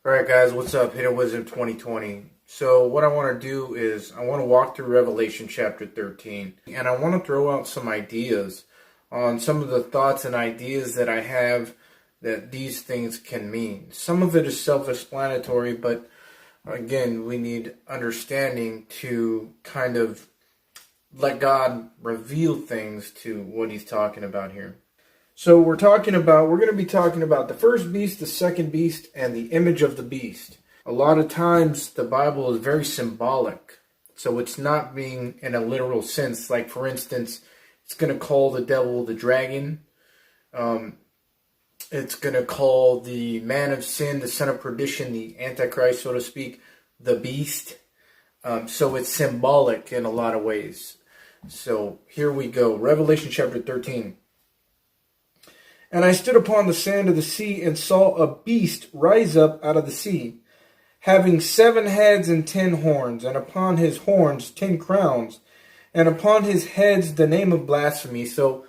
Alright guys, what's up? Hidden Wisdom 2020. So what I want to do is I want to walk through Revelation chapter 13 and I want to throw out some ideas on some of the thoughts and ideas that I have that these things can mean. Some of it is self-explanatory, but again, we need understanding to kind of let God reveal things to what he's talking about here. So we're going to be talking about the first beast, the second beast, and the image of the beast. A lot of times the Bible is very symbolic. So it's not being in a literal sense. Like for instance, it's going to call the devil the dragon. It's going to call the man of sin, the son of perdition, the Antichrist, so to speak, the beast. So it's symbolic in a lot of ways. So here we go. Revelation chapter 13. And I stood upon the sand of the sea and saw a beast rise up out of the sea, having 7 heads and 10 horns, and upon his horns 10 crowns, and upon his heads the name of blasphemy. So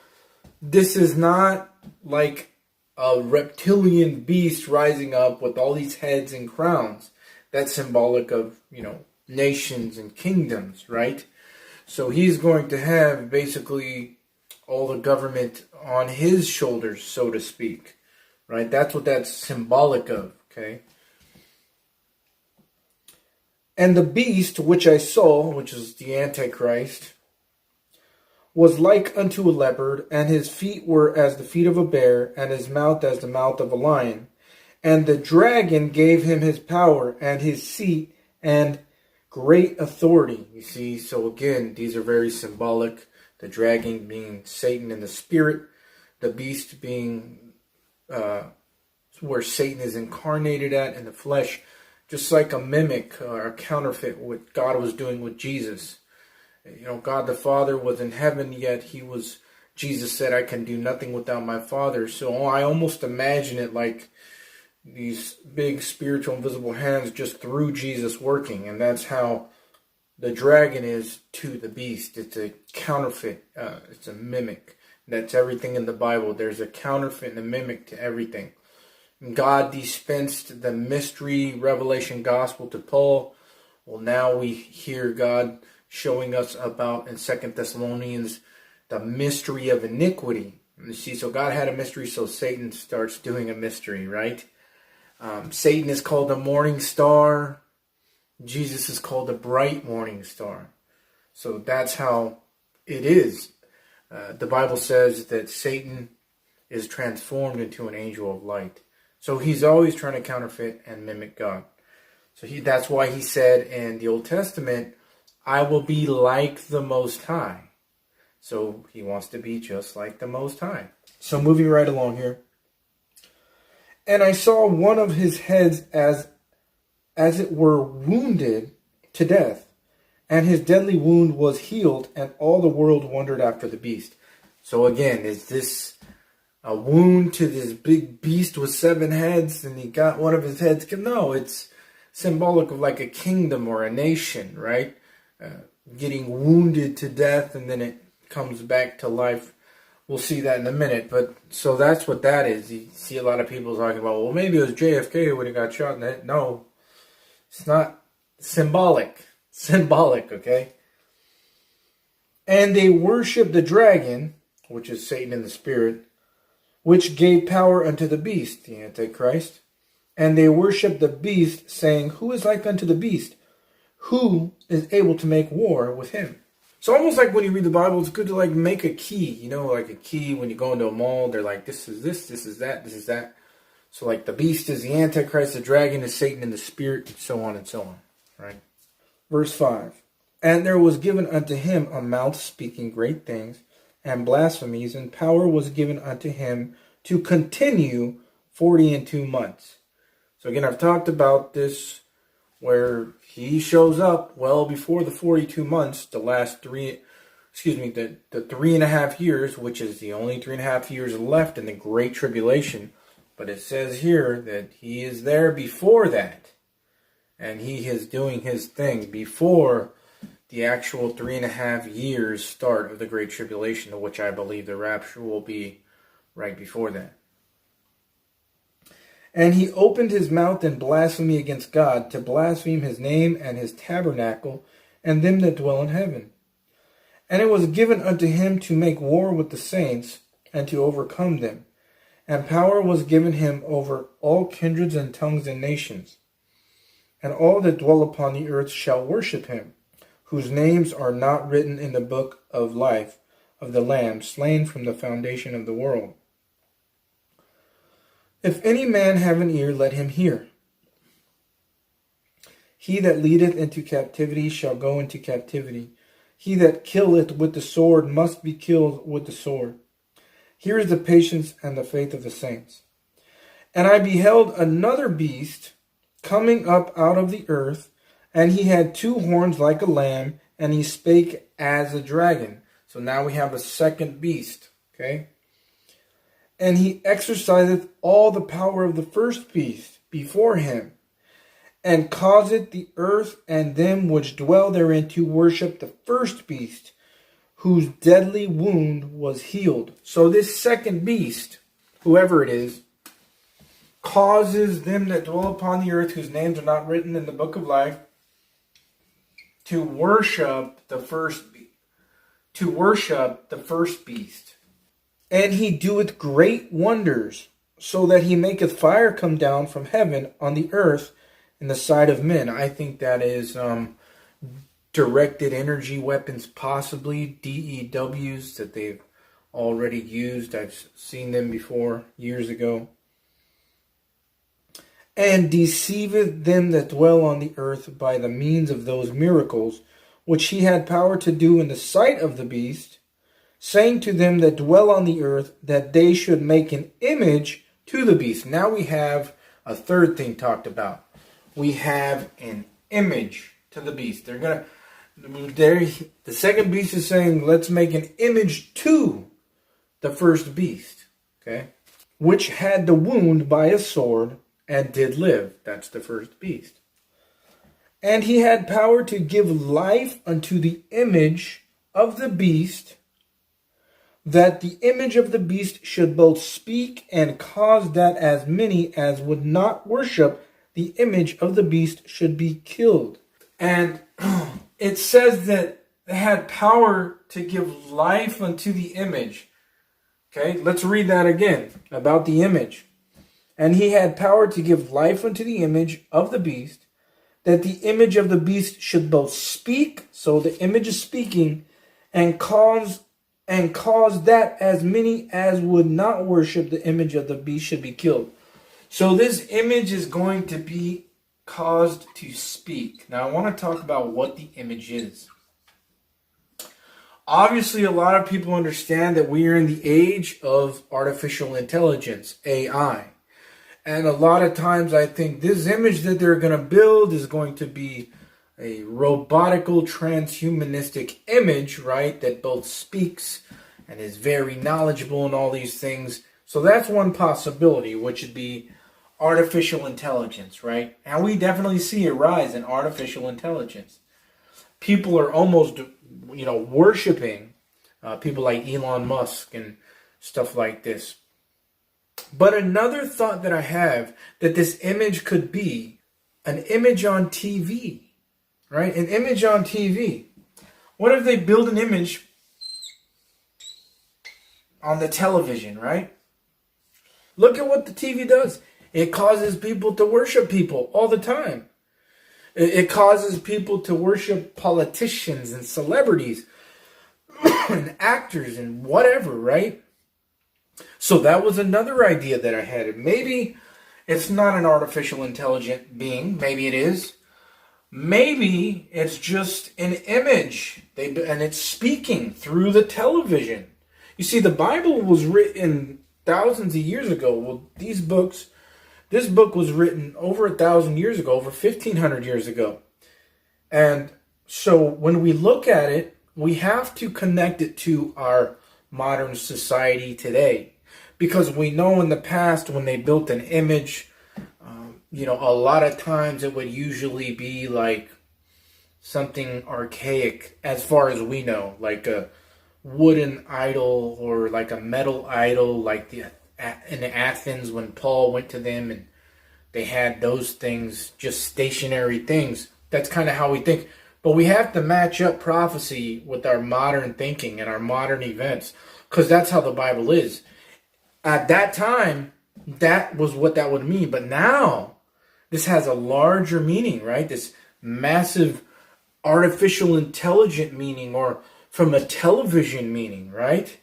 this is not like a reptilian beast rising up with all these heads and crowns. That's symbolic of, nations and kingdoms, right? So he's going to have basically all the government on his shoulders, so to speak, right? That's what that's symbolic of, okay? And the beast which I saw, which is the Antichrist, was like unto a leopard, and his feet were as the feet of a bear, and his mouth as the mouth of a lion. And the dragon gave him his power, and his seat, and great authority. You see, so again, these are very symbolic. The dragon being Satan in the spirit, the beast being where Satan is incarnated at in the flesh, just like a mimic or a counterfeit what God was doing with Jesus. God the Father was in heaven, yet Jesus said, I can do nothing without my Father. So I almost imagine it like these big spiritual invisible hands just through Jesus working, and that's how the dragon is to the beast. It's a counterfeit. It's a mimic. That's everything in the Bible. There's a counterfeit and a mimic to everything. God dispensed the mystery revelation gospel to Paul. Well, now we hear God showing us about in 2 Thessalonians the mystery of iniquity. You see, so God had a mystery, so Satan starts doing a mystery, right? Satan is called the morning star. Jesus is called the bright morning star. So that's how it is. The Bible says that Satan is transformed into an angel of light. So he's always trying to counterfeit and mimic God. So that's why he said in the Old Testament, I will be like the Most High. So he wants to be just like the Most High. So moving right along here. And I saw one of his heads as it were wounded to death, and his deadly wound was healed, and all the world wondered after the beast. So again, is this a wound to this big beast with 7 heads, and he got one of his heads? No, it's symbolic of like a kingdom or a nation, right? Getting wounded to death, and then it comes back to life. We'll see that in a minute, but so that's what that is. You see a lot of people talking about, well, maybe it was JFK when he got shot in the head. No. It's not symbolic. Symbolic, okay? And they worship the dragon, which is Satan in the spirit, which gave power unto the beast, the Antichrist. And they worship the beast, saying, who is like unto the beast? Who is able to make war with him? So almost like when you read the Bible, it's good to like make a key. Like a key when you go into a mall, they're like, this is this is that, this is that. So like the beast is the Antichrist, the dragon is Satan in the spirit, and so on, right? Verse 5. And there was given unto him a mouth speaking great things and blasphemies, and power was given unto him to continue 42 months. So again, I've talked about this where he shows up well before the 42 months, the 3.5 years, which is the only 3.5 years left in the Great Tribulation. But it says here that he is there before that. And he is doing his thing before the actual 3.5 years start of the Great Tribulation, which I believe the rapture will be right before that. And he opened his mouth in blasphemy against God, to blaspheme his name and his tabernacle, and them that dwell in heaven. And it was given unto him to make war with the saints, and to overcome them. And power was given him over all kindreds and tongues and nations. And all that dwell upon the earth shall worship him, whose names are not written in the book of life of the Lamb, slain from the foundation of the world. If any man have an ear, let him hear. He that leadeth into captivity shall go into captivity. He that killeth with the sword must be killed with the sword. Here is the patience and the faith of the saints. And I beheld another beast coming up out of the earth, and he had two horns like a lamb, and he spake as a dragon. So now we have a second beast, okay? And he exerciseth all the power of the first beast before him, and causeth the earth and them which dwell therein to worship the first beast, whose deadly wound was healed. So this second beast, whoever it is, causes them that dwell upon the earth, whose names are not written in the book of life, to worship the first beast. And he doeth great wonders, so that he maketh fire come down from heaven on the earth in the sight of men. I think that is directed energy weapons, possibly DEWs that they've already used. I've seen them before years ago. And deceiveth them that dwell on the earth by the means of those miracles, which he had power to do in the sight of the beast, saying to them that dwell on the earth that they should make an image to the beast. Now we have a third thing talked about. We have an image to the beast. The second beast is saying, let's make an image to the first beast, okay? Which had the wound by a sword and did live. That's the first beast. And he had power to give life unto the image of the beast, that the image of the beast should both speak and cause that as many as would not worship the image of the beast should be killed. And it says that they had power to give life unto the image. Okay, let's read that again about the image. And he had power to give life unto the image of the beast, that the image of the beast should both speak, so the image is speaking, and cause that as many as would not worship the image of the beast should be killed. So this image is going to be caused to speak. Now I want to talk about what the image is. Obviously, a lot of people understand that we are in the age of artificial intelligence, AI. And a lot of times I think this image that they're going to build is going to be a robotical transhumanistic image, right? That both speaks and is very knowledgeable and all these things. So that's one possibility, which would be artificial intelligence, right? And we definitely see a rise in artificial intelligence. People are almost, worshiping people like Elon Musk and stuff like this. But another thought that I have, that this image could be an image on TV, right? An image on TV. What if they build an image on the television, right? Look at what the TV does. It causes people to worship people all the time. It causes people to worship politicians and celebrities and actors and whatever, right? So that was another idea that I had. Maybe it's not an artificial intelligent being. Maybe it is. Maybe it's just an image. And it's speaking through the television. You see, the Bible was written thousands of years ago. Well, this book was written over 1,000 years ago, over 1,500 years ago. And so when we look at it, we have to connect it to our modern society today. Because we know in the past when they built an image, a lot of times it would usually be like something archaic as far as we know, like a wooden idol or like a metal idol, like in Athens when Paul went to them and they had those things, just stationary things. That's kind of how we think. But we have to match up prophecy with our modern thinking and our modern events, because that's how the Bible is. At that time, that was what that would mean. But now, this has a larger meaning, right? This massive artificial intelligent meaning, or from a television meaning, right?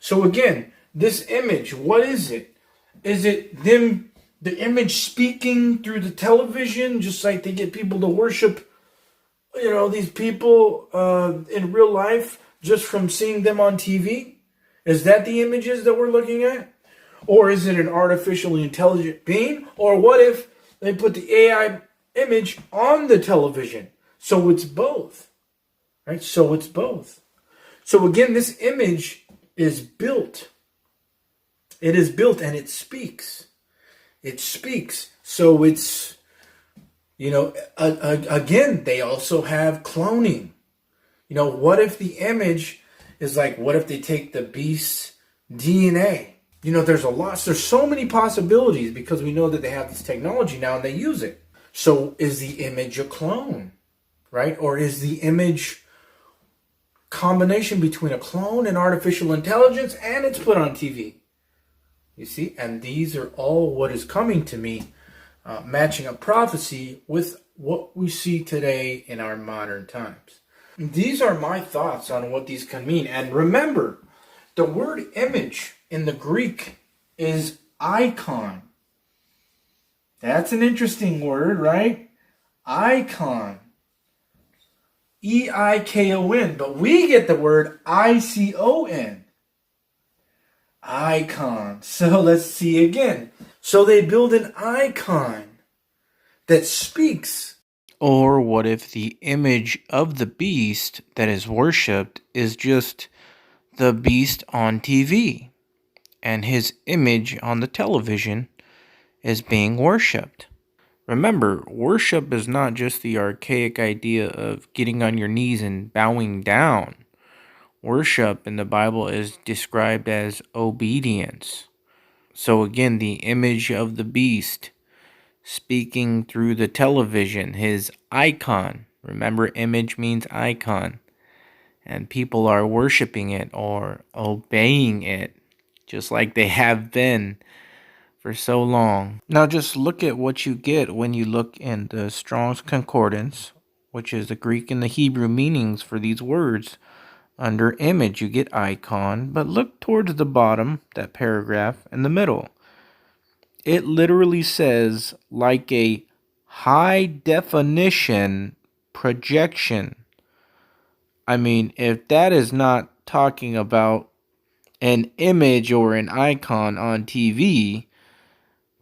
So again, this image, what is it? Is it them, the image speaking through the television, just like they get people to worship, these people in real life just from seeing them on TV? Is that the images that we're looking at? Or is it an artificially intelligent being? Or what if they put the AI image on the television? So it's both, right? So it's both. So again, this image is built. It is built and it speaks. It speaks. So it's, again, they also have cloning. What if the image is like, what if they take the beast's DNA? There's so many possibilities, because we know that they have this technology now and they use it. So is the image a clone, right? Or is the image combination between a clone and artificial intelligence, and it's put on TV? You see, and these are all what is coming to me, matching up prophecy with what we see today in our modern times. These are my thoughts on what these can mean. And remember, the word image in the Greek is icon. That's an interesting word, right? Icon. E-I-K-O-N. But we get the word I-C-O-N. Icon. So let's see again. So they build an icon that speaks. Or what if the image of the beast that is worshipped is just the beast on TV, and his image on the television is being worshipped? Remember, worship is not just the archaic idea of getting on your knees and bowing down. Worship in the Bible is described as obedience. So again, the image of the beast speaking through the television, his icon. Remember, image means icon. And people are worshiping it or obeying it, just like they have been for so long. Now just look at what you get when you look in the Strong's Concordance, which is the Greek and the Hebrew meanings for these words. Under image, you get icon, but look towards the bottom, that paragraph in the middle. It literally says, like a high definition projection. I mean, if that is not talking about an image or an icon on TV,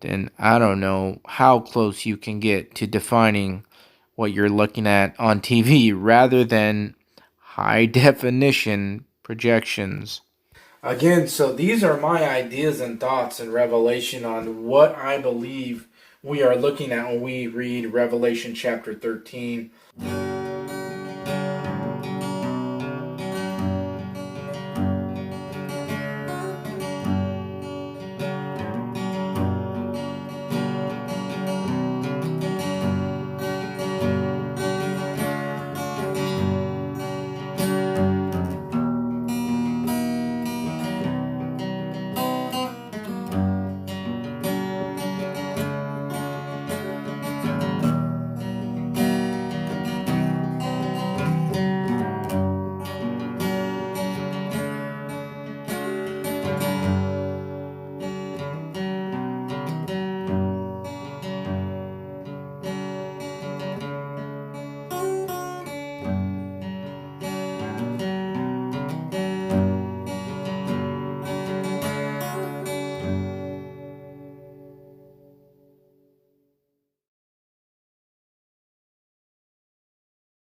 then I don't know how close you can get to defining what you're looking at on TV rather than high definition projections. Again, so these are my ideas and thoughts and revelation on what I believe we are looking at when we read Revelation chapter 13.